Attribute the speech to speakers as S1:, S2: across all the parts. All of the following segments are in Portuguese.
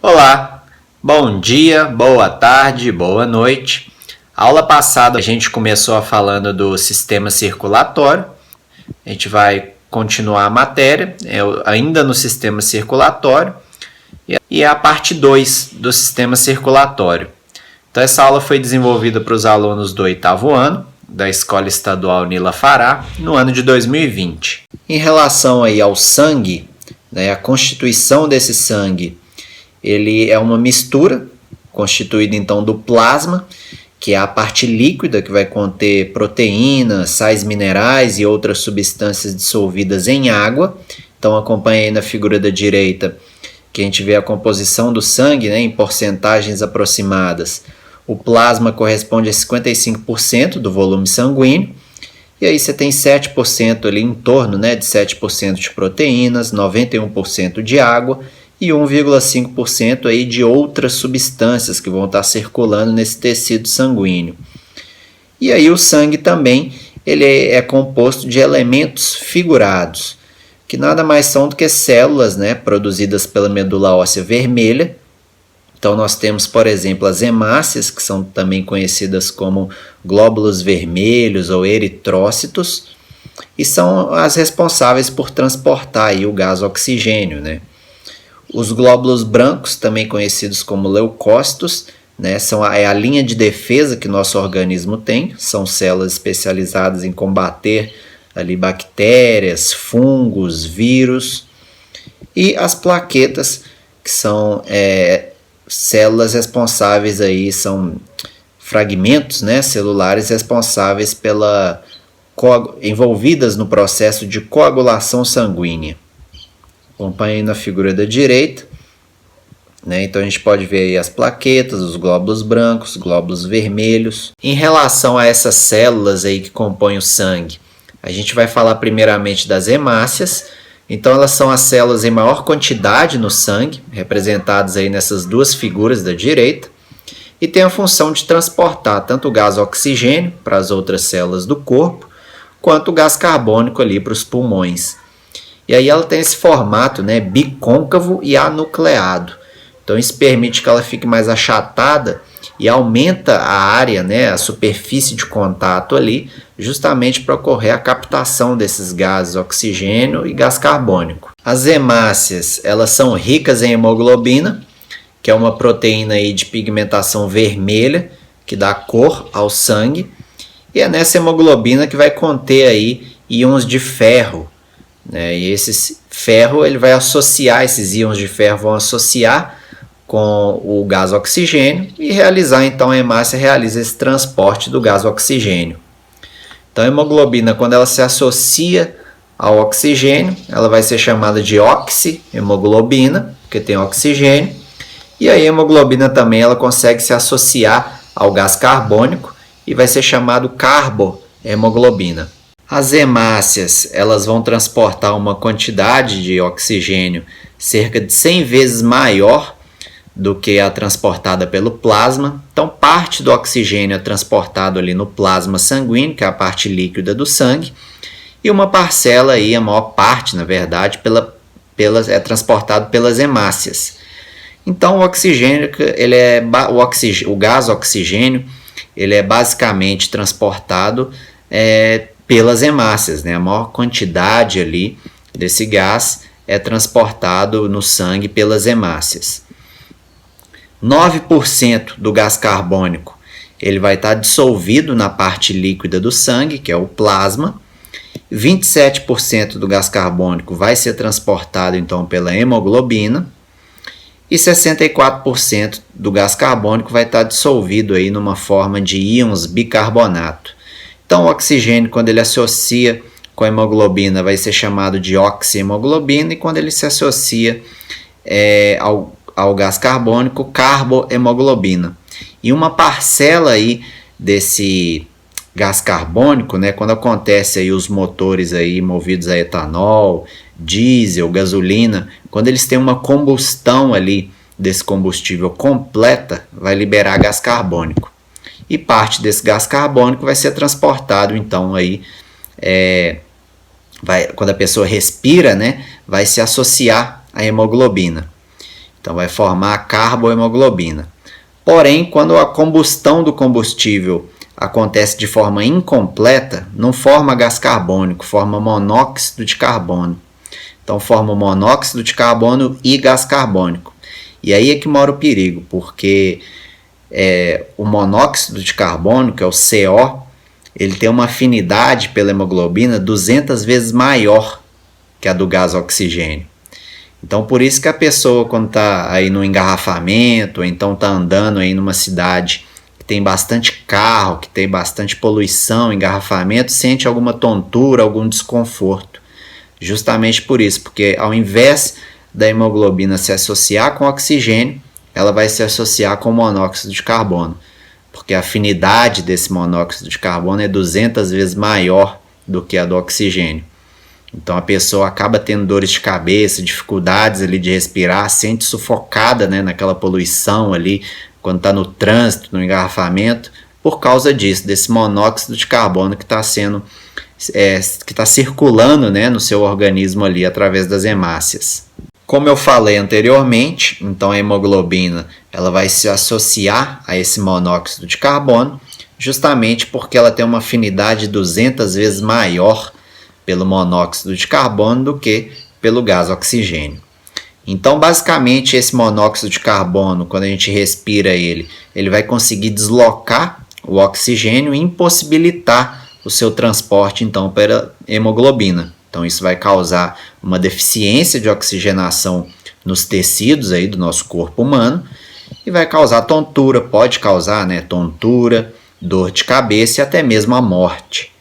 S1: Olá, bom dia, boa tarde, boa noite. A aula passada a gente começou falando do sistema circulatório. A gente vai continuar a matéria, ainda no sistema circulatório, e é a parte 2 do sistema circulatório. Então essa aula foi desenvolvida para os alunos do 8º ano, da Escola Estadual Nila Fará, no ano de 2020. Em relação aí ao sangue, a constituição desse sangue, ele é uma mistura, constituída então do plasma, que é a parte líquida que vai conter proteínas, sais minerais e outras substâncias dissolvidas em água. Então acompanha aí na figura da direita que a gente vê a composição do sangue, em porcentagens aproximadas. O plasma corresponde a 55% do volume sanguíneo, e aí você tem 7% ali, em torno de 7% de proteínas, 91% de água e 1,5% aí de outras substâncias que vão estar circulando nesse tecido sanguíneo. E aí o sangue também ele é composto de elementos figurados, que nada mais são do que células produzidas pela medula óssea vermelha. Então nós temos, por exemplo, as hemácias, que são também conhecidas como glóbulos vermelhos ou eritrócitos, e são as responsáveis por transportar aí o gás oxigênio, Os glóbulos brancos, também conhecidos como leucócitos, são a linha de defesa que nosso organismo tem, são células especializadas em combater ali bactérias, fungos, vírus, e as plaquetas, que são células responsáveis aí, são fragmentos celulares responsáveis envolvidas no processo de coagulação sanguínea. Acompanhe aí na figura da direita, Então a gente pode ver aí as plaquetas, os glóbulos brancos, glóbulos vermelhos. Em relação a essas células aí que compõem o sangue, a gente vai falar primeiramente das hemácias. Então elas são as células em maior quantidade no sangue, representadas aí nessas duas figuras da direita, e tem a função de transportar tanto o gás oxigênio para as outras células do corpo, quanto o gás carbônico ali para os pulmões. E aí ela tem esse formato bicôncavo e anucleado. Então isso permite que ela fique mais achatada e aumenta a área, a superfície de contato ali, justamente para ocorrer a captação desses gases oxigênio e gás carbônico. As hemácias, elas são ricas em hemoglobina, que é uma proteína aí de pigmentação vermelha, que dá cor ao sangue, e é nessa hemoglobina que vai conter aí íons de ferro, E esse ferro ele vai associar, esses íons de ferro vão associar com o gás oxigênio e realizar, então a hemácia realiza esse transporte do gás oxigênio. Então a hemoglobina, quando ela se associa ao oxigênio, ela vai ser chamada de oxihemoglobina, porque tem oxigênio, e a hemoglobina também ela consegue se associar ao gás carbônico e vai ser chamado carbohemoglobina. As hemácias elas vão transportar uma quantidade de oxigênio cerca de 100 vezes maior do que a transportada pelo plasma. Então, parte do oxigênio é transportado ali no plasma sanguíneo, que é a parte líquida do sangue, e uma parcela, aí, a maior parte, na verdade, é transportado pelas hemácias. Então, o oxigênio, o gás oxigênio, ele é basicamente transportado pelas hemácias, A maior quantidade ali desse gás é transportado no sangue pelas hemácias. 9% do gás carbônico ele vai estar dissolvido na parte líquida do sangue, que é o plasma. 27% do gás carbônico vai ser transportado então pela hemoglobina. E 64% do gás carbônico vai estar dissolvido aí numa forma de íons bicarbonato. Então o oxigênio, quando ele associa com a hemoglobina, vai ser chamado de oxihemoglobina, e quando ele se associa ao gás carbônico, carbohemoglobina. E uma parcela aí desse gás carbônico, quando acontece aí os motores aí movidos a etanol, diesel, gasolina, quando eles têm uma combustão ali desse combustível completa, vai liberar gás carbônico. E parte desse gás carbônico vai ser transportado então aí quando a pessoa respira, vai se associar à hemoglobina. Então vai formar a carbohemoglobina. Porém, quando a combustão do combustível acontece de forma incompleta, não forma gás carbônico, forma monóxido de carbono. Então forma monóxido de carbono e gás carbônico. E aí é que mora o perigo, porque o monóxido de carbono, que é o CO, ele tem uma afinidade pela hemoglobina 200 vezes maior que a do gás oxigênio. Então por isso que a pessoa, quando está aí no engarrafamento, ou então está andando aí numa cidade que tem bastante carro, que tem bastante poluição, engarrafamento, sente alguma tontura, algum desconforto. Justamente por isso, porque ao invés da hemoglobina se associar com oxigênio, ela vai se associar com monóxido de carbono, porque a afinidade desse monóxido de carbono é 200 vezes maior do que a do oxigênio. Então a pessoa acaba tendo dores de cabeça, dificuldades ali de respirar, sente sufocada, né, naquela poluição ali, quando está no trânsito, no engarrafamento, por causa disso, desse monóxido de carbono que está circulando, né, no seu organismo ali através das hemácias. Como eu falei anteriormente, então a hemoglobina ela vai se associar a esse monóxido de carbono, justamente porque ela tem uma afinidade 200 vezes maior pelo monóxido de carbono do que pelo gás oxigênio. Então, basicamente, esse monóxido de carbono, quando a gente respira ele vai conseguir deslocar o oxigênio e impossibilitar o seu transporte, então, pela hemoglobina. Então, isso vai causar uma deficiência de oxigenação nos tecidos aí do nosso corpo humano e vai causar tontura, pode causar, né, tontura, dor de cabeça e até mesmo a morte.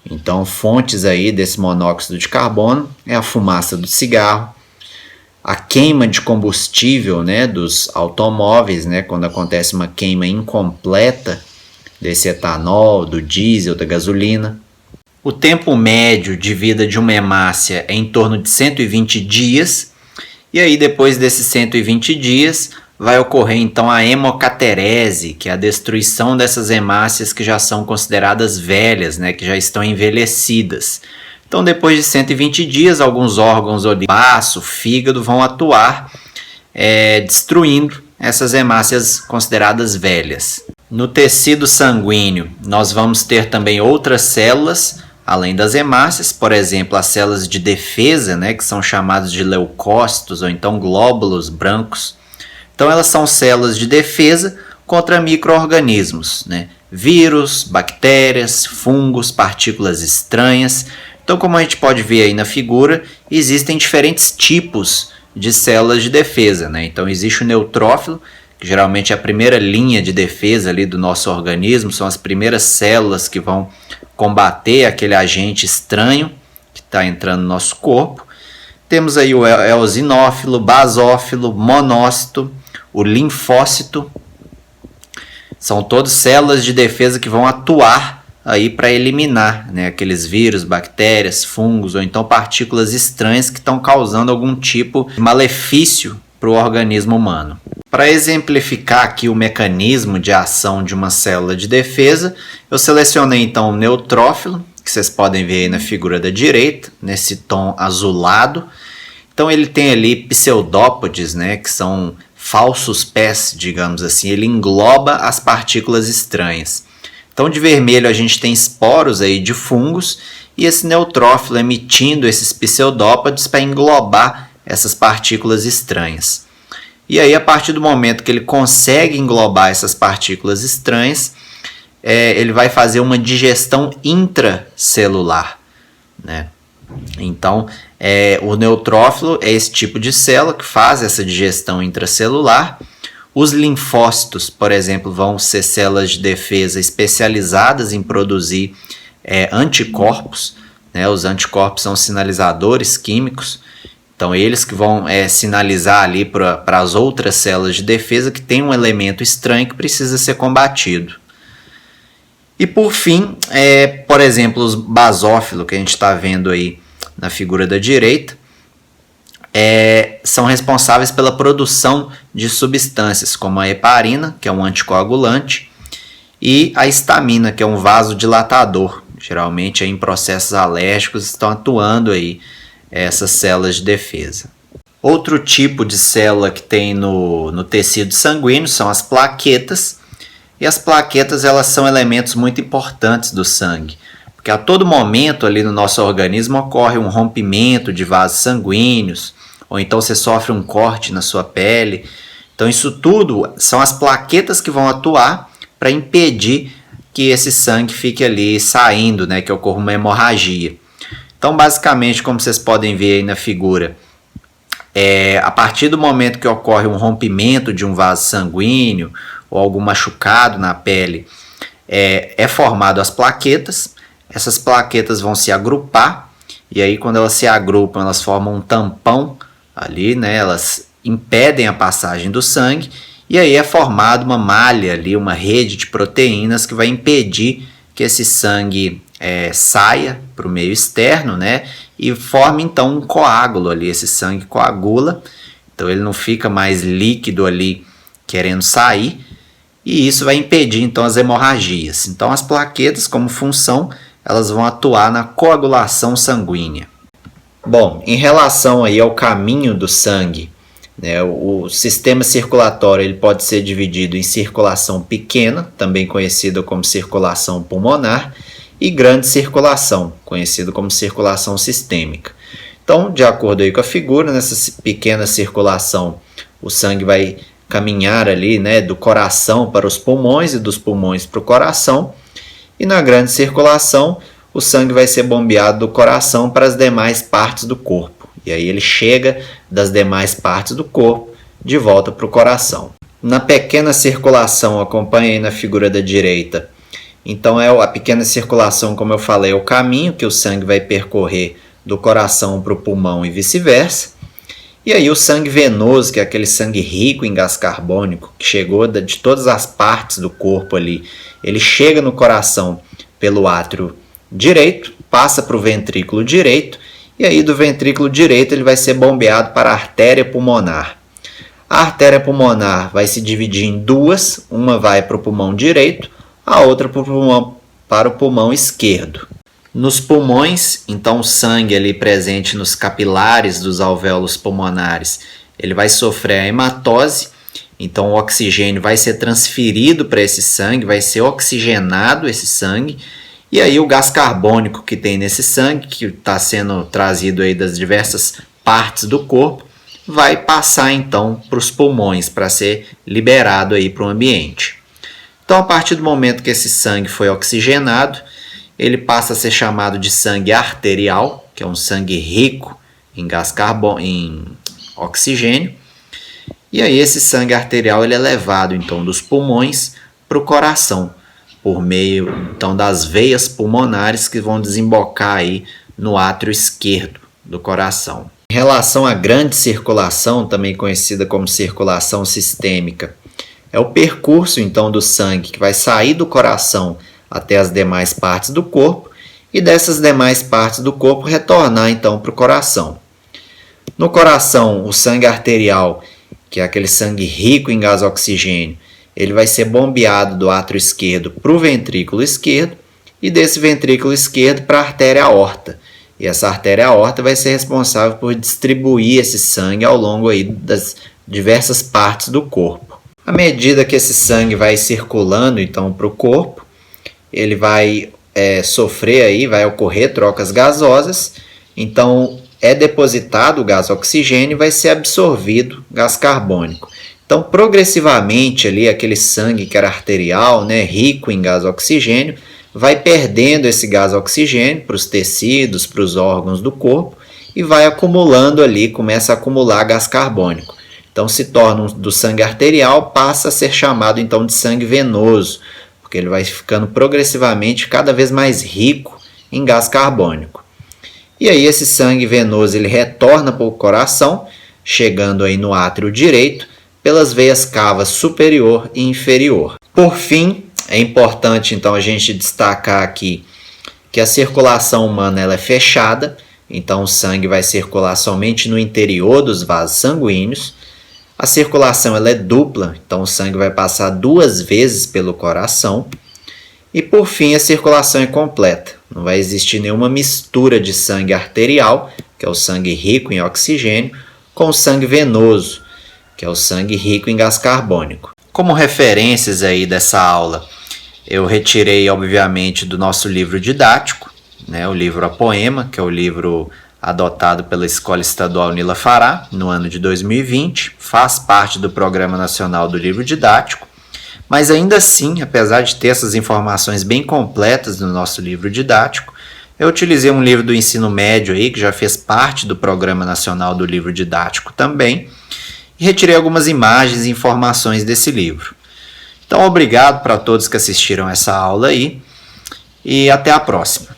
S1: Então, fontes aí desse monóxido de carbono é a fumaça do cigarro, a queima de combustível, né, dos automóveis, né, quando acontece uma queima incompleta desse etanol, do diesel, da gasolina. O tempo médio de vida de uma hemácia é em torno de 120 dias, e aí depois desses 120 dias vai ocorrer então a hemocaterese, que é a destruição dessas hemácias que já são consideradas velhas, né, que já estão envelhecidas. Então depois de 120 dias, alguns órgãos, o baço, fígado, vão atuar destruindo essas hemácias consideradas velhas. No tecido sanguíneo, nós vamos ter também outras células, além das hemácias, por exemplo, as células de defesa, né, que são chamadas de leucócitos ou então glóbulos brancos. Então elas são células de defesa contra micro-organismos, né? Vírus, bactérias, fungos, partículas estranhas. Então, como a gente pode ver aí na figura, existem diferentes tipos de células de defesa, né? Então existe o neutrófilo, que geralmente é a primeira linha de defesa ali do nosso organismo, são as primeiras células que vão combater aquele agente estranho que está entrando no nosso corpo. Temos aí o eosinófilo, basófilo, monócito, o linfócito. São todas células de defesa que vão atuar aí para eliminar, né, aqueles vírus, bactérias, fungos ou então partículas estranhas que estão causando algum tipo de malefício para o organismo humano. Para exemplificar aqui o mecanismo de ação de uma célula de defesa, eu selecionei então o neutrófilo, que vocês podem ver aí na figura da direita, nesse tom azulado. Então ele tem ali pseudópodes, né, que são falsos pés, digamos assim, ele engloba as partículas estranhas. Então de vermelho a gente tem esporos aí de fungos e esse neutrófilo emitindo esses pseudópodes para englobar essas partículas estranhas. E aí a partir do momento que ele consegue englobar essas partículas estranhas, ele vai fazer uma digestão intracelular, né? Então, o neutrófilo é esse tipo de célula que faz essa digestão intracelular. Os linfócitos, por exemplo, vão ser células de defesa especializadas em produzir anticorpos, né? Os anticorpos são sinalizadores químicos, então eles que vão sinalizar ali para as outras células de defesa que tem um elemento estranho que precisa ser combatido. E por fim, por exemplo, os basófilos que a gente está vendo aí na figura da direita, são responsáveis pela produção de substâncias como a heparina, que é um anticoagulante, e a histamina, que é um vasodilatador. Geralmente em processos alérgicos estão atuando aí essas células de defesa. Outro tipo de célula que tem no tecido sanguíneo são as plaquetas. E as plaquetas, elas são elementos muito importantes do sangue, porque a todo momento ali no nosso organismo ocorre um rompimento de vasos sanguíneos, ou então você sofre um corte na sua pele. Então isso tudo são as plaquetas que vão atuar para impedir que esse sangue fique ali saindo, né, que ocorra uma hemorragia. Então basicamente, como vocês podem ver aí na figura, a partir do momento que ocorre um rompimento de um vaso sanguíneo ou algum machucado na pele, é formado as plaquetas. Essas plaquetas vão se agrupar, e aí quando elas se agrupam, elas formam um tampão ali, né? Elas impedem a passagem do sangue, e aí é formada uma malha ali, uma rede de proteínas que vai impedir que esse sangue saia para o meio externo, né? E forma então um coágulo ali, esse sangue coagula, então ele não fica mais líquido ali querendo sair, e isso vai impedir então as hemorragias. Então as plaquetas, como função, elas vão atuar na coagulação sanguínea. Bom, em relação aí ao caminho do sangue, né, o sistema circulatório ele pode ser dividido em circulação pequena, também conhecida como circulação pulmonar, e grande circulação, conhecida como circulação sistêmica. Então, de acordo aí com a figura, nessa pequena circulação, o sangue vai caminhar ali, né, do coração para os pulmões e dos pulmões para o coração, e na grande circulação, o sangue vai ser bombeado do coração para as demais partes do corpo. E aí ele chega das demais partes do corpo de volta para o coração. Na pequena circulação, acompanha aí na figura da direita. Então a pequena circulação, como eu falei, é o caminho que o sangue vai percorrer do coração para o pulmão e vice-versa. E aí o sangue venoso, que é aquele sangue rico em gás carbônico, que chegou de todas as partes do corpo ali, ele chega no coração pelo átrio direito, passa para o ventrículo direito, e aí do ventrículo direito ele vai ser bombeado para a artéria pulmonar. A artéria pulmonar vai se dividir em duas, uma vai para o pulmão direito, a outra para o pulmão esquerdo. Nos pulmões, então o sangue ali presente nos capilares dos alvéolos pulmonares, ele vai sofrer a hematose, então o oxigênio vai ser transferido para esse sangue, vai ser oxigenado esse sangue, e aí o gás carbônico que tem nesse sangue, que está sendo trazido aí das diversas partes do corpo, vai passar então para os pulmões, para ser liberado aí para o ambiente. Então, a partir do momento que esse sangue foi oxigenado, ele passa a ser chamado de sangue arterial, que é um sangue rico em em oxigênio. E aí esse sangue arterial ele é levado então dos pulmões para o coração, por meio então das veias pulmonares que vão desembocar aí no átrio esquerdo do coração. Em relação à grande circulação, também conhecida como circulação sistêmica, é o percurso então do sangue que vai sair do coração até as demais partes do corpo e dessas demais partes do corpo retornar então para o coração. No coração, o sangue arterial, que é aquele sangue rico em gás oxigênio, ele vai ser bombeado do átrio esquerdo para o ventrículo esquerdo e desse ventrículo esquerdo para a artéria aorta. E essa artéria aorta vai ser responsável por distribuir esse sangue ao longo aí das diversas partes do corpo. À medida que esse sangue vai circulando então para o corpo, ele vai sofrer aí, vai ocorrer trocas gasosas, então é depositado o gás oxigênio e vai ser absorvido gás carbônico. Então, progressivamente ali aquele sangue que era arterial, né, rico em gás oxigênio, vai perdendo esse gás oxigênio para os tecidos, para os órgãos do corpo e vai acumulando ali, começa a acumular gás carbônico. Então se torna do sangue arterial, passa a ser chamado então de sangue venoso, porque ele vai ficando progressivamente cada vez mais rico em gás carbônico. E aí esse sangue venoso ele retorna para o coração, chegando aí no átrio direito, pelas veias cavas superior e inferior. Por fim, é importante então a gente destacar aqui que a circulação humana ela é fechada, então o sangue vai circular somente no interior dos vasos sanguíneos. A circulação ela é dupla, então o sangue vai passar 2 vezes pelo coração. E por fim a circulação é completa, não vai existir nenhuma mistura de sangue arterial, que é o sangue rico em oxigênio, com o sangue venoso, que é o sangue rico em gás carbônico. Como referências aí dessa aula, eu retirei, obviamente, do nosso livro didático, né, o livro A Poema, que é o livro adotado pela Escola Estadual Nila Fará, no ano de 2020, faz parte do Programa Nacional do Livro Didático, mas ainda assim, apesar de ter essas informações bem completas no nosso livro didático, eu utilizei um livro do ensino médio aí, que já fez parte do Programa Nacional do Livro Didático também, e retirei algumas imagens e informações desse livro. Então, obrigado para todos que assistiram essa aula aí, e até a próxima.